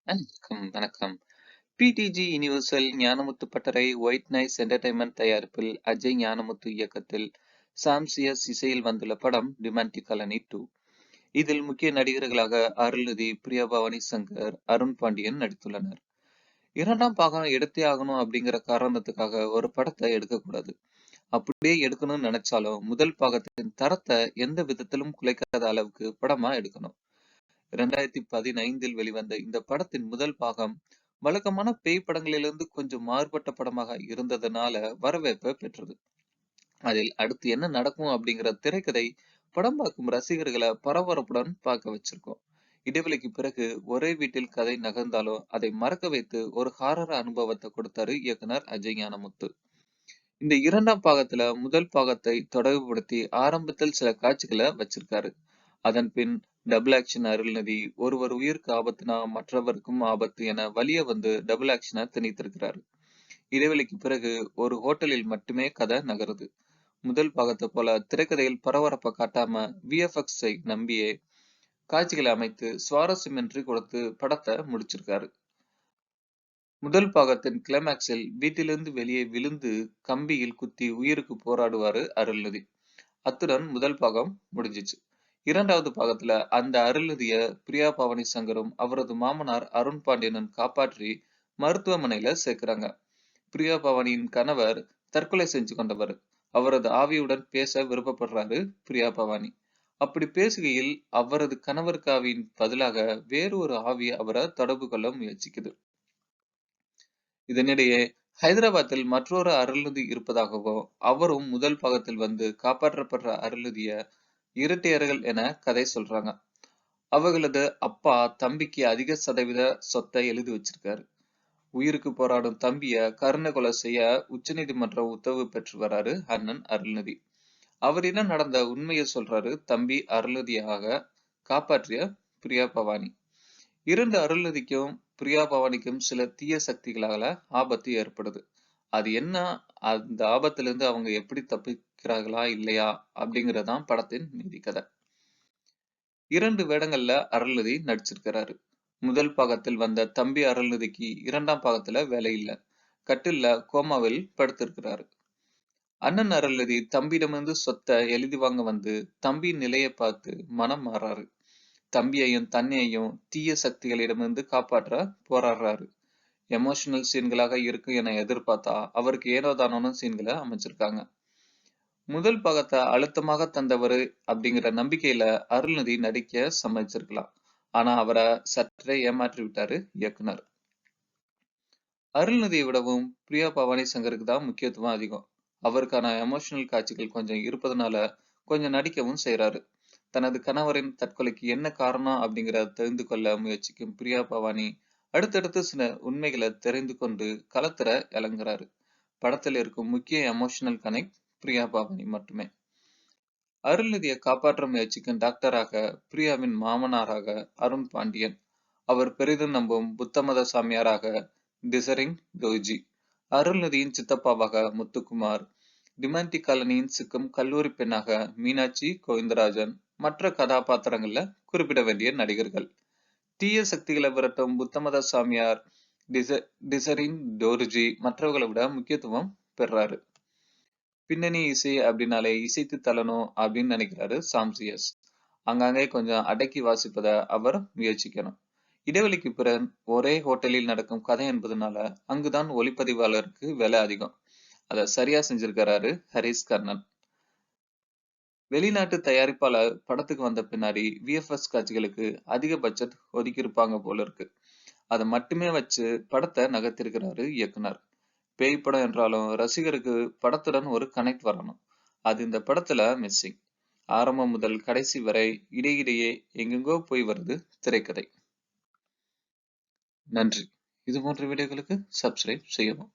வணக்கம். PDG universal Gnanamuthu பட்டறை white nice entertainment தயாரிப்பில் அஜய் ஞானமுத்து இயக்கத்தில் சாம்சியஸ் இசையில் வந்துள்ள படம் டிமாண்டி காலனி 2. இதில் முக்கிய நடிகர்களாக அருள்நிதி, பிரியா பவானி சங்கர், அருண் பாண்டியன் நடித்துள்ளனர். இரண்டாம் பாகம் எடுத்தே ஆகணும் அப்படிங்கிற காரணத்துக்காக ஒரு படத்தை எடுக்கக்கூடாது. அப்படியே எடுக்கணும்னு நினைச்சாலும் முதல் பாகத்தின் தரத்தை எந்த விதத்திலும் குலைக்காத அளவுக்கு படமா எடுக்கணும். 2015 வெளிவந்த இந்த படத்தின் முதல் பாகம் வழக்கமான பேய் படங்களிலிருந்து கொஞ்சம் மாறுபட்ட படமாக இருந்ததுனால வரவேற்பை பெற்றது. அதில் அடுத்து என்ன நடக்கும் அப்படிங்கிற திரைக்கதை படம் பார்க்கும் ரசிகர்களை பரபரப்புடன் பார்க்க வச்சிருக்கோம். இடைவெளிக்கு பிறகு ஒரே வீட்டில் கதை நகர்ந்தாலும் அதை மறக்க வைத்து ஒரு ஹாரர் அனுபவத்தை கொடுத்தாரு இயக்குனர் அஜய் ஞானமுத்து. இந்த இரண்டாம் பாகத்துல முதல் பாகத்தை தொடர்புபடுத்தி ஆரம்பத்தில் சில காட்சிகளை வச்சிருக்காரு. அதன் பின் டபுள் ஆக்ஷன் அருள்நிதி ஒருவர் உயிருக்கு ஆபத்துனா மற்றவருக்கும் ஆபத்து என வலிய வந்து டபுள் ஆக்ஷனை திணித்திருக்கிறாரு. இடைவெளிக்கு பிறகு ஒரு ஹோட்டலில் மட்டுமே கதை நகருது. முதல் பாகத்தை போல திரைக்கதையில் பரபரப்பை காட்டாம விஎஃப்எக்ஸை நம்பியே காட்சிகளை அமைத்து சுவாரஸ்யமின்றி கொடுத்து படத்தை முடிச்சிருக்காரு. முதல் பாகத்தின் கிளைமேக்ஸில் வீட்டிலிருந்து வெளியே விழுந்து கம்பியில் குத்தி உயிருக்கு போராடுவாரு அருள்நிதி. அத்துடன் முதல் பாகம் முடிஞ்சிச்சு. இரண்டாவது பாகத்துல அந்த அருள்நிதிய பிரியா பவானி சங்கரும் அவரது மாமனார் அருண் பாண்டியனும் காப்பாற்றி மருத்துவமனையில சேர்க்கிறாங்க. பிரியா பவானியின் கணவர் தற்கொலை செஞ்சு கொண்டவர். அவரது ஆவியுடன் பேச விருப்பப்படுறாரு பிரியா பவானி. அப்படி பேசுகையில் அவரது கணவருக்கு ஆவியின் பதிலாக வேறு ஒரு ஆவி அவரை தொடர்பு கொள்ள முயற்சிக்குது. இதனிடையே ஹைதராபாத்தில் மற்றொரு அருள்நிதி இருப்பதாகவும் அவரும் முதல் பாகத்தில் வந்து காப்பாற்றப்படுற அருள்நிதிய இரட்டையர்கள் என கதை சொல்றாங்க. அவர்களது அப்பா தம்பிக்கு அதிக சதவீத சொத்தை எழுதி வச்சிருக்காரு. உயிருக்கு போராடும் தம்பிய கருணை கொலை செய்ய உச்சநீதிமன்றம் உத்தரவு பெற்று வராரு அண்ணன் அருள்நிதி. அவரிடம் நடந்த உண்மையை சொல்றாரு தம்பி அருள்நிதியாக காப்பாற்றிய பிரியா பவானி. இரண்டு அருள்நிதிக்கும் பிரியா பவானிக்கும் சில தீய சக்திகளால ஆபத்து ஏற்படுது. அது என்ன, அந்த ஆபத்திலிருந்து அவங்க எப்படி தப்பிக்கிறார்களா இல்லையா அப்படிங்கறதான் படத்தின் மீதி கதை. 2 வேடங்கள்ல அருள்நிதி நடிச்சிருக்கிறாரு. முதல் பாகத்தில் வந்த தம்பி அருள்நிதிக்கு இரண்டாம் பாகத்துல வேலை இல்ல. கட்டில்ல கோமாவில் படுத்திருக்கிறாரு. அண்ணன் அருள்நிதி தம்பியிடமிருந்து சொத்தை எழுதி வாங்க வந்து தம்பியின் நிலையை பார்த்து மனம் மாறாரு. தம்பியையும் தன்னையையும் தீய சக்திகளிடமிருந்து காப்பாற்ற போராடுறாரு. எமோஷனல் சீன்களாக இருக்கும் என எதிர்பார்த்தா அவருக்கு ஏனோதானோன்னு சீன்களை அமைச்சிருக்காங்க. முதல் பாகத்தை அழுத்தமாக தந்தவர் அப்படிங்கிற நம்பிக்கையில அருள்நிதி நடிக்க சம்மதிச்சிருக்கலாம். ஆனா அவரை சற்றே ஏமாற்றி விட்டாரு இயக்குனர். அருள்நிதியை விடவும் பிரியா பவானி சங்கருக்கு தான் முக்கியத்துவம் அதிகம். அவருக்கான எமோஷனல் காட்சிகள் கொஞ்சம் இருப்பதனால கொஞ்சம் நடிக்கவும் செய்யறாரு. தனது கணவரின் தற்கொலைக்கு என்ன காரணம் அப்படிங்கிறத தெரிந்து கொள்ள முயற்சிக்கும் பிரியா பவானி அடுத்தடுத்து சில உண்மைகளை தெரிந்து கொண்டு களத்துல இறங்குறாரு. படத்தில் இருக்கும் முக்கிய எமோஷனல் கனெக்ட் பிரியா பவானி மட்டுமே. அருள்நிதியை காப்பாற்ற முயற்சிக்கும் டாக்டராக பிரியாவின் மாமனாராக அருண் பாண்டியன், அவர் பெரிதும் நம்பும் புத்த மத சாமியாராக டிசரிங் டோஜி, அருள்நிதியின் சித்தப்பாவாக முத்துக்குமார், டிமாண்டி காலனியின் சிக்கும் கல்லூரி பெண்ணாக மீனாட்சி கோவிந்தராஜன் மற்ற கதாபாத்திரங்கள்ல குறிப்பிட வேண்டிய நடிகர்கள். தீய சக்திகளை விரட்டும் புத்தமத சாமியார் டிசரின் டோர்ஜி மற்றவர்களை விட முக்கியத்துவம் பெறாரு. பின்னணி இசை அப்படின்னாலே இசைத்து தள்ளணும் அப்படின்னு நினைக்கிறாரு சாம்சியஸ். அங்கங்கே கொஞ்சம் அடக்கி வாசிப்பதை அவர் முயற்சிக்கணும். இடைவெளிக்கு பிறகு ஒரே ஹோட்டலில் நடக்கும் கதை என்பதனால அங்குதான் ஒளிப்பதிவாளருக்கு வேலை அதிகம். அதை சரியா செஞ்சிருக்கிறாரு ஹரிஸ் கர்ணன். வெளிநாட்டு தயாரிப்பாளர் படத்துக்கு வந்த பின்னாடி விஎஃப்எக்ஸ் காட்சிகளுக்கு அதிக பட்ஜெட் ஒதுக்கி இருப்பாங்க போல இருக்கு. அதை மட்டுமே வச்சு படத்தை நகர்த்திருக்கிறாரு இயக்குனர். பேய் படம் என்றாலும் ரசிகருக்கு படத்துடன் ஒரு கனெக்ட் வரணும். அது இந்த படத்துல மிஸ்ஸிங். ஆரம்பம் முதல் கடைசி வரை இடையிடையே எங்கெங்கோ போய் வருது திரைக்கதை. நன்றி. இது போன்ற வீடியோக்களுக்கு சப்ஸ்கிரைப் செய்யவும்.